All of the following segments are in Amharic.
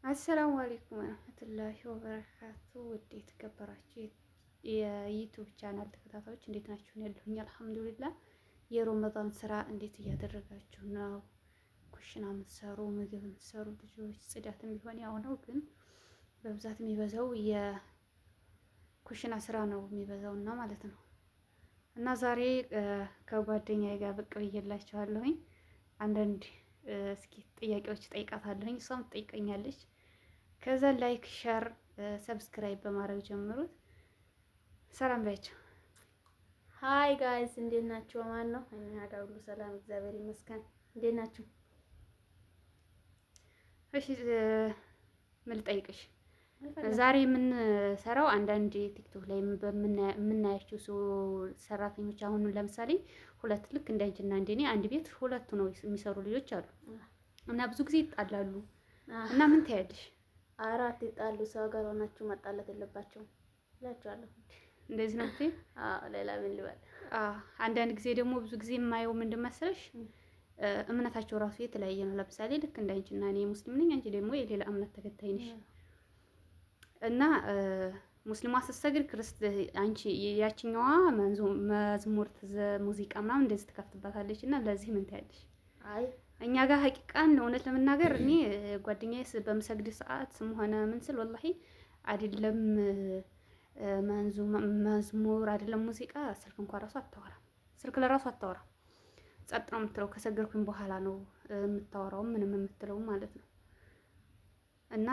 አሰላሙ አለይኩም ወረህመቱላሂ ወበረካቱ። ውድ የተከበራችሁ የዩቲዩብ ቻናል ተከታታዮች እንዴት ናችሁ? ያለሁኝ አልሐምዱሊላህ። የሮመዳን ስራ እንዴት እያደረጋችሁ ነው? ኩሽና የምትሰሩ ምግብ የምትሰሩ ልጆች ጽዳትም ቢሆን ያው ነው፣ ግን በብዛት የሚበዛው የኩሽና ስራ ነው የሚበዛውና ማለት ነው። እና ዛሬ ከጓደኛዬ ጋር ብቅ ብዬላችኋለሁኝ። አንዳንድ እስኪ ጥያቄዎች ጠይቃታለሁኝ፣ እሷም ትጠይቀኛለች። ከዛ ላይክ፣ ሸር፣ ሰብስክራይብ በማድረግ ጀምሩት። ሰላም ባያቸው። ሃይ ጋይስ እንዴት ናችሁ? ማን ነው? እኛ ጋር ሁሉ ሰላም እግዚአብሔር ይመስገን። እንዴት ናችሁ? እሺ ምን ልጠይቅሽ? ዛሬ የምንሰራው አንዳንድ ቲክቶክ ላይ የምናያቸው ሰው ሰራተኞች፣ አሁን ለምሳሌ ሁለት ልክ እንደ አንቺና እንደኔ አንድ ቤት ሁለቱ ነው የሚሰሩ ልጆች አሉ እና ብዙ ጊዜ ይጣላሉ እና ምን ታያለሽ? አራት ይጣሉ። ሰው ጋር ሆናችሁ መጣላት የለባቸውም እላችኋለሁ። እንደዚህ ነው እንዴ? ሌላ ምን ልበል? አንዳንድ ጊዜ ደግሞ ብዙ ጊዜ የማየው ምንድን መሰለሽ እምነታቸው ራሱ የተለያየ ነው። ለምሳሌ ልክ እንደ አንቺና እኔ ሙስሊም ነኝ፣ አንቺ ደግሞ የሌላ እምነት ተከታይ ነሽ እና ሙስሊሟ ስትሰግድ አንቺ ያችኛዋ መዝሙር ሙዚቃ ምናምን እንደዚህ ትከፍትባታለች እና ለዚህ ምን ታያለሽ? አይ እኛ ጋር ሀቂቃን እውነት ለመናገር እኔ ጓደኛዬ በምሰግድ ሰዓትም ሆነ ምን ስል ወላሂ አይደለም መዝሙር አይደለም ሙዚቃ፣ ስልክ እንኳን ራሱ አታወራም። ስልክ ለራሱ አታወራም። ጸጥ ነው የምትለው። ከሰገድኩኝ በኋላ ነው የምታወራው ምንም የምትለው ማለት ነው። እና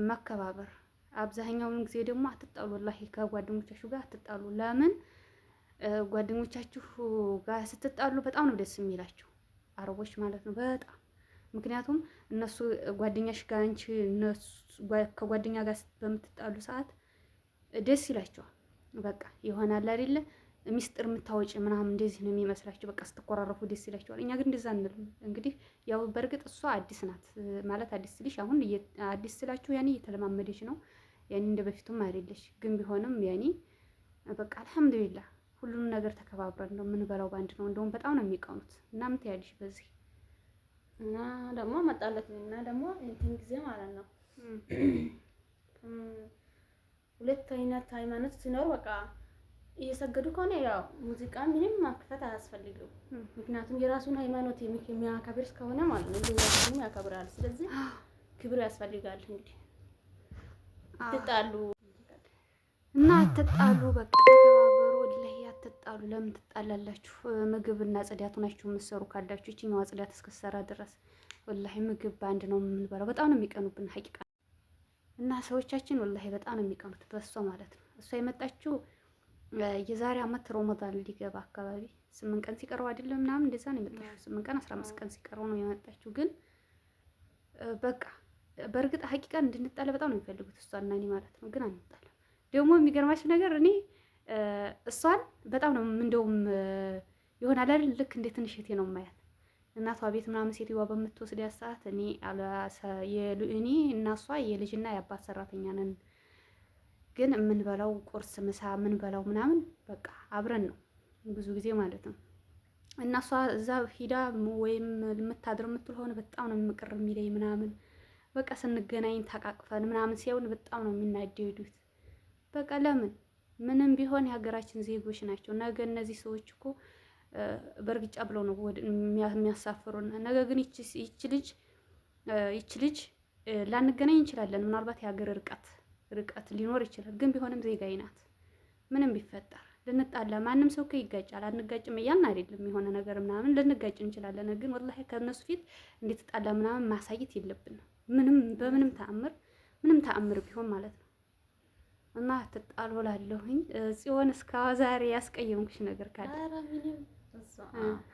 መከባበር አብዛኛውን ጊዜ ደግሞ አትጣሉ። ወላሂ ከጓደኞቻችሁ ጋር አትጣሉ። ለምን ጓደኞቻችሁ ጋር ስትጣሉ በጣም ነው ደስ የሚላቸው አረቦች ማለት ነው በጣም። ምክንያቱም እነሱ ጓደኛሽ ጋር አንቺ ከጓደኛ ጋር በምትጣሉ ሰዓት ደስ ይላቸዋል። በቃ ይሆናል አይደለ ሚስጥር የምታወጪ ምናምን እንደዚህ ነው የሚመስላቸው። በቃ ስትቆራረፉ ደስ ይላቸዋል። እኛ ግን እንደዛ አንልም። እንግዲህ ያው በእርግጥ እሷ አዲስ ናት ማለት አዲስ ስልሽ አሁን አዲስ ስላችሁ ያኔ እየተለማመደች ነው። ያኔ እንደ በፊቱም አይደለሽ። ግን ቢሆንም ያኔ በቃ አልሐምዱሊላህ ሁሉንም ነገር ተከባብረን ነው የምንበላው፣ ባንድ ነው። እንደውም በጣም ነው የሚቀኑት። እና ምን ትያለሽ በዚህ? እና ደግሞ መጣላት እና ደግሞ እንትን ጊዜ ማለት ነው ሁለት አይነት ሃይማኖት ሲኖር በቃ እየሰገዱ ከሆነ ያው ሙዚቃ ምንም ማክፈት አያስፈልግም። ምክንያቱም የራሱን ሃይማኖት የሚያከብር እስከሆነ ማለት ነው ሁሉም ያከብራል። ስለዚህ ክብር ያስፈልጋል። እንግዲህ ትጣሉ እና አትጣሉ፣ በቃ ተከባበሩ። ወላሂ አትጣሉ። ለምን ትጣላላችሁ? ምግብና ጽዳት ሆናችሁ የምትሰሩ ካላችሁ ይችኛዋ ጽዳት እስክትሰራ ድረስ ወላሂ ምግብ በአንድ ነው የምንበላው። በጣም ነው የሚቀኑብን ሀቂቃ። እና ሰዎቻችን ወላሂ በጣም ነው የሚቀኑት በእሷ ማለት ነው። እሷ የመጣችው የዛሬ አመት ሮመዳን ሊገባ አካባቢ 8 ቀን ሲቀረው አይደለም ምናምን እንደዛ ነው የመጣችው። 8 ቀን 15 ቀን ሲቀረው ነው የመጣችው። ግን በቃ በእርግጥ ሀቂቃን እንድንጣላ በጣም ነው የሚፈልጉት እሷና እኔ ማለት ነው። ግን አንጣላ። ደግሞ የሚገርማችሁ ነገር እኔ እሷን በጣም ነው እንደውም ይሆናል አይደል ልክ እንደ ትንሽ እህቴ ነው የማያት። እናቷ ቤት ምናምን ሴትዮዋ በምትወስዳት ሰዓት እኔ እና እሷ የልጅና የአባት ሰራተኛ ነን። ግን የምንበላው ቁርስ፣ ምሳ የምንበላው ምናምን በቃ አብረን ነው ብዙ ጊዜ ማለት ነው። እና እሷ እዛ ሂዳ ወይም የምታድር የምትል ሆነ በጣም ነው የሚቀር የሚለኝ ምናምን። በቃ ስንገናኝ ታቃቅፈን ምናምን ሲሆን በጣም ነው የሚናደዱት። በቃ ለምን ምንም ቢሆን የሀገራችን ዜጎች ናቸው። ነገ እነዚህ ሰዎች እኮ በእርግጫ ብለው ነው የሚያሳፍሩን። ነገ ግን ይች ልጅ ላንገናኝ እንችላለን። ምናልባት የሀገር ርቀት ሊኖር ይችላል። ግን ቢሆንም ዜጋዬ ናት። ምንም ቢፈጠር ልንጣላ ማንም ሰው ይጋጫል። አንጋጭም እያልን አይደለም። የሆነ ነገር ምናምን ልንጋጭ እንችላለን። ግን ወላሂ ከእነሱ ፊት እንዴት ጣላ ምናምን ማሳየት የለብንም። በምንም ተአምር ቢሆን ማለት ነው። እና ትጣሉ እላለሁኝ። ጽዮን እስካሁን ዛሬ ያስቀየምኩሽ ነገር ካለ? ኧረ ምንም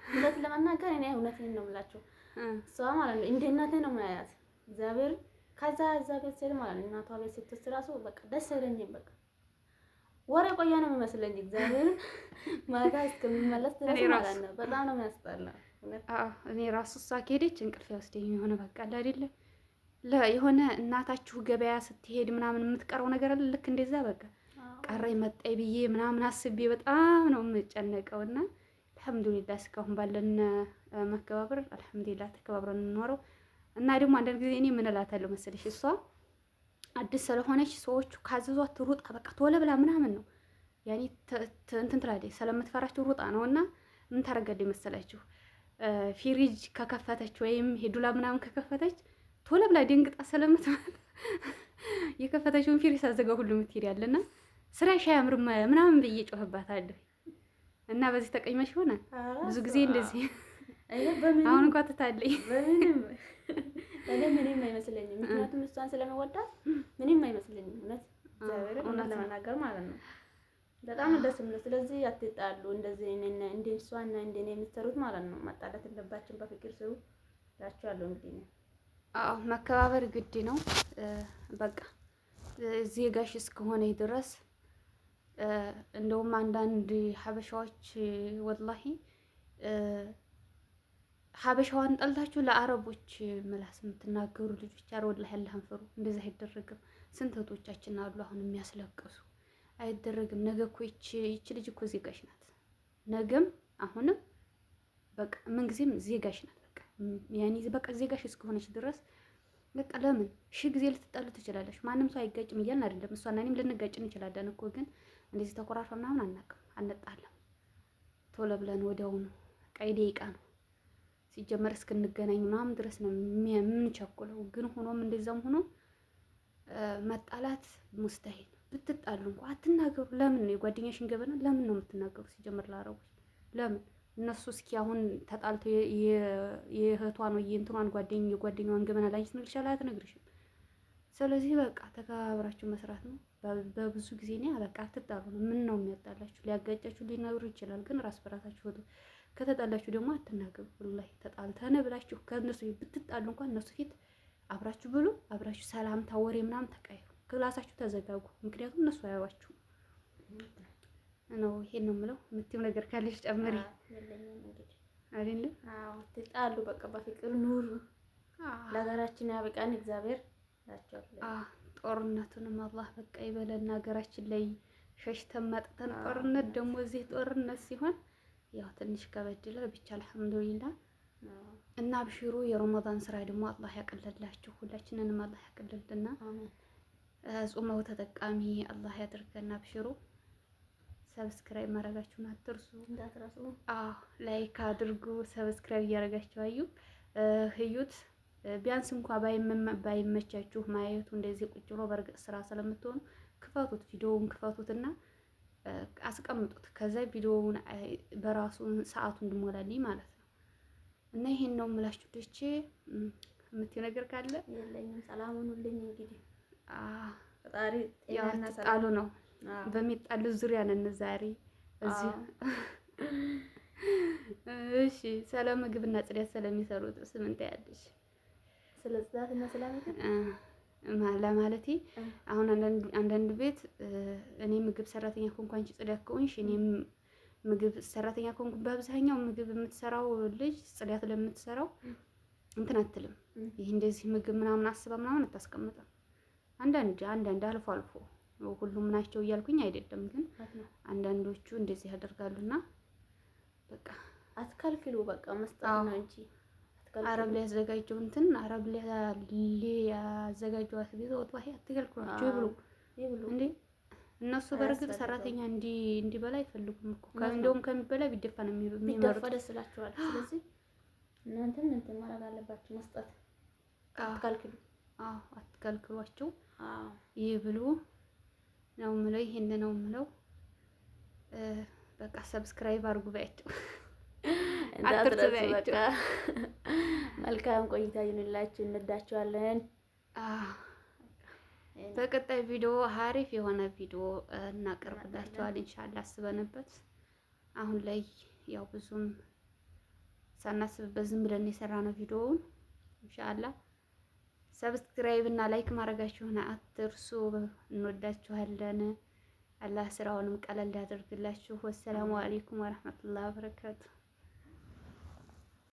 እውነት ለመናገር እኔ እውነቴን ነው የምላቸው። እሷ ማለት ነው እንደ እናቴ ነው የማያት እግዚአብሔር። ከዛ እዛ ቤት ስሄድ ማለት ነው እናቷ ቤት ስትወስድ እራሱ በቃ ደስ አይለኝም። በቃ ወሬ ቆያ ነው የሚመስለኝ እግዚአብሔር ማታ እስከሚመለስ ድረስ ማለት ነው። በጣም ነው የሚያስጠላው። እኔ ራሱ እሷ ከሄደች እንቅልፍ ያወስደኝ የሆነ በቃ አይደለ የሆነ እናታችሁ ገበያ ስትሄድ ምናምን የምትቀረው ነገር አለ። ልክ እንደዛ በቃ ቀረኝ መጣይ ብዬ ምናምን አስቤ በጣም ነው የምጨነቀውና አልሐምዱሊላህ እስካሁን ባለን መከባበር አልሐምዱሊላህ ተከባብረን እንኖረው። እና ደግሞ አንዳንድ ጊዜ እኔ ምን እላታለሁ መሰለሽ እሷ አዲስ ስለሆነች ሰዎቹ ካዘዟት ሩጣ በቃ ቶሎ ብላ ምናምን ነው ያኔ እንትን ትላለች ስለምትፈራቸው ሩጣ ነው። እና ምን ታደርጋለች መሰላችሁ ፍሪጅ ከከፈተች ወይም ሄዱላ ምናምን ከከፈተች ቶሎ ብላ ደንግጣ ስለምትመጣ የከፈተችውን ፍሪጅ ሳዘጋ ሁሉ የምትሄዳለና ስራሽ አያምርም ምናምን ብዬ ጮህባታለሁ። እና በዚህ ተቀይመሽ ይሆናል ብዙ ጊዜ እንደዚህ አሁን እንኳን ትታለኝ ምንም አይመስለኝም። ምክንያቱም እሷን ስለመወዳት ምንም አይመስለኝም። እውነት ለመናገር ማለት ነው። በጣም ደስ የሚለው። ስለዚህ አትጣሉ። እንደዚህ እንደ እሷና እንደኔ የምትሰሩት ማለት ነው። ማጣላት የለባችሁም። በፍቅር ስሩ እላችኋለሁ። እንግዲህ አዎ መከባበር ግድ ነው። በቃ ዜጋሽ እስከሆነ ድረስ እንደውም አንዳንድ ሀበሻዎች ወላሂ ሀበሻዋን ጠልታችሁ ለአረቦች ምላስ የምትናገሩ ልጆች አረ ወላሂ አላህን ፍሩ። እንደዛ አይደረግም። ስንት እህቶቻችን አሉ አሁን የሚያስለቅሱ። አይደረግም። ነገ እኮ ይቺ ልጅ እኮ ዜጋሽ ናት። ነገም አሁንም በቃ ምንጊዜም ዜጋሽ ናት። በቃ ያኔ በቃ ዜጋሽ እስከሆነች ድረስ በቃ ለምን ሺህ ጊዜ ልትጣሉ ትችላለች። ማንም ሰው አይጋጭም እያልን አይደለም። እሷና እኔም ልንጋጭ እንችላለን እኮ ግን እንደዚህ ተኮራርፋ ምናምን አናውቅም፣ አንጣለም። ቶሎ ብለን ወዲያውኑ ቀይ ደቂቃ ነው ሲጀመር እስክንገናኝ ምናምን ድረስ ነው የምንቸኩለው። ግን ሆኖም እንደዛም ሆኖ መጣላት ሙስተሂል። ብትጣሉ እንኳን አትናገሩ። ለምን ነው የጓደኛሽን ገበና ለምን ነው የምትናገሩ? ሲጀመር ለአረቦች ለምን እነሱ እስኪ አሁን ተጣልተው የእህቷን ወይ የእንትኗን የጓደኛዋን ገበና ላይ ስንልሻላ አትነግርሽም። ስለዚህ በቃ ተከባብራችሁ መስራት ነው። በብዙ ጊዜ ነው በቃ አትጣሉ ነው። ምን ነው የሚያጣላችሁ? ሊያጋጫችሁ ሊነግሩ ይችላል። ግን ራስ በራሳችሁ ከተጣላችሁ ደግሞ አትናገሩ። ወላሂ ተጣልተን ብላችሁ ከእነሱ ብትጣሉ እንኳን እነሱ ፊት አብራችሁ ብሉ፣ አብራችሁ ሰላምታ ወሬ ምናምን ተቀያየሩ፣ ክላሳችሁ ተዘጋጉ። ምክንያቱም እነሱ አያዋችሁ ነው። ይሄን ነው የምለው። የምትይው ነገር ካለሽ ጨምሪ። አይደለም ትጣሉ በቃ በፍቅር ኑሩ። ለሀገራችን ያብቃን እግዚአብሔር። ጦርነቱንም አላህ በቃ ይበለን። ሀገራችን ላይ ሸሽተን መጥተን ጦርነት ደግሞ እዚህ ጦርነት ሲሆን ያው ትንሽ ከበድ ይላል። ብቻ አልሐምዱሊላህ እና አብሽሩ። የረመዳን ስራ ደግሞ አላህ ያቀለላችሁ፣ ሁላችንንም አላህ ያቀልልና ጾመው ተጠቃሚ አላህ ያድርገን። አብሽሩ። ሰብስክራይብ ማድረጋችሁን አትርሱ እንዳትረሱ። ላይክ አድርጉ። ሰብስክራይብ እያደረጋችሁ አዩ ህዩት ቢያንስ እንኳን ባይመቻችሁ ማየቱ እንደዚህ ቁጭ ብሎ በርግጥ ስራ ስለምትሆኑ ክፈቱት፣ ቪዲዮውን ክፈቱትና አስቀምጡት። ከዛ ቪዲዮውን በራሱ ሰዓቱ እንድሞላልኝ ማለት ነው። እና ይሄን ነው የምላችሁ። ደቼ የምትይው ነገር ካለ የለኝም። ሰላም ሁኑልኝ። እንግዲህ ፈጣሪ ጤናና ሰላም ነው። በሚጣሉ ዙሪያ ነን ዛሬ እዚህ። እሺ ስለ ምግብና ጽዳት ስለሚሰሩት ምን ታያለሽ? ስለ ጽዳትና ሰላም ለማለቴ አሁን አንዳንድ ቤት እኔ ምግብ ሰራተኛ ኮንኩ አንቺ ጽዳት ከሆንሽ እኔም ምግብ ሰራተኛ ኮንኩ። በአብዛኛው ምግብ የምትሰራው ልጅ ጽዳት ለምትሰራው እንትን አትልም። ይሄ እንደዚህ ምግብ ምናምን አስባ ምናምን አታስቀምጥም። አንዳንድ አልፎ አልፎ ሁሉም ናቸው እያልኩኝ አይደለም፣ ግን አንዳንዶቹ እንደዚህ ያደርጋሉና በቃ አትከልክሉ። በቃ መስጠት ነው እንጂ አረብ ላይ ያዘጋጀው እንትን አረብ ላይ ያዘጋጀው አስቤዛ ወጥቷ አትከልክሏቸው ይብሉ እንዴ። እነሱ በርግጥ ሰራተኛ እንዲበላ አይፈልጉም እኮ እንደውም ከሚበላ ቢደፋ ነው የሚመሩት። ደስ ይላቸዋል። ስለዚህ እናንተም እንትን ማድረግ አለባችሁ፣ መስጠት አትከልክሉ። አትከልክሏቸው ይብሉ ነው የምለው። ይሄን ነው የምለው። በቃ ሰብስክራይብ አድርጉ ባያቸው እንዳትረሱ። በቃ መልካም ቆይታ ይሁንላችሁ። እንወዳችኋለን። በቀጣይ ቪዲዮ አሪፍ የሆነ ቪዲዮ እናቀርብላችኋል ኢንሻአላህ አስበንበት። አሁን ላይ ያው ብዙም ሳናስብበት ዝም ብለን የሰራነው ቪዲዮውን ኢንሻአላህ። ሰብስክራይብ እና ላይክ ማድረጋችሁን አትርሱ። እንወዳችኋለን። አላህ ስራውንም ቀለል ያደርግላችሁ። ወሰላሙ አለይኩም ወራህመቱላሂ ወበረካቱ።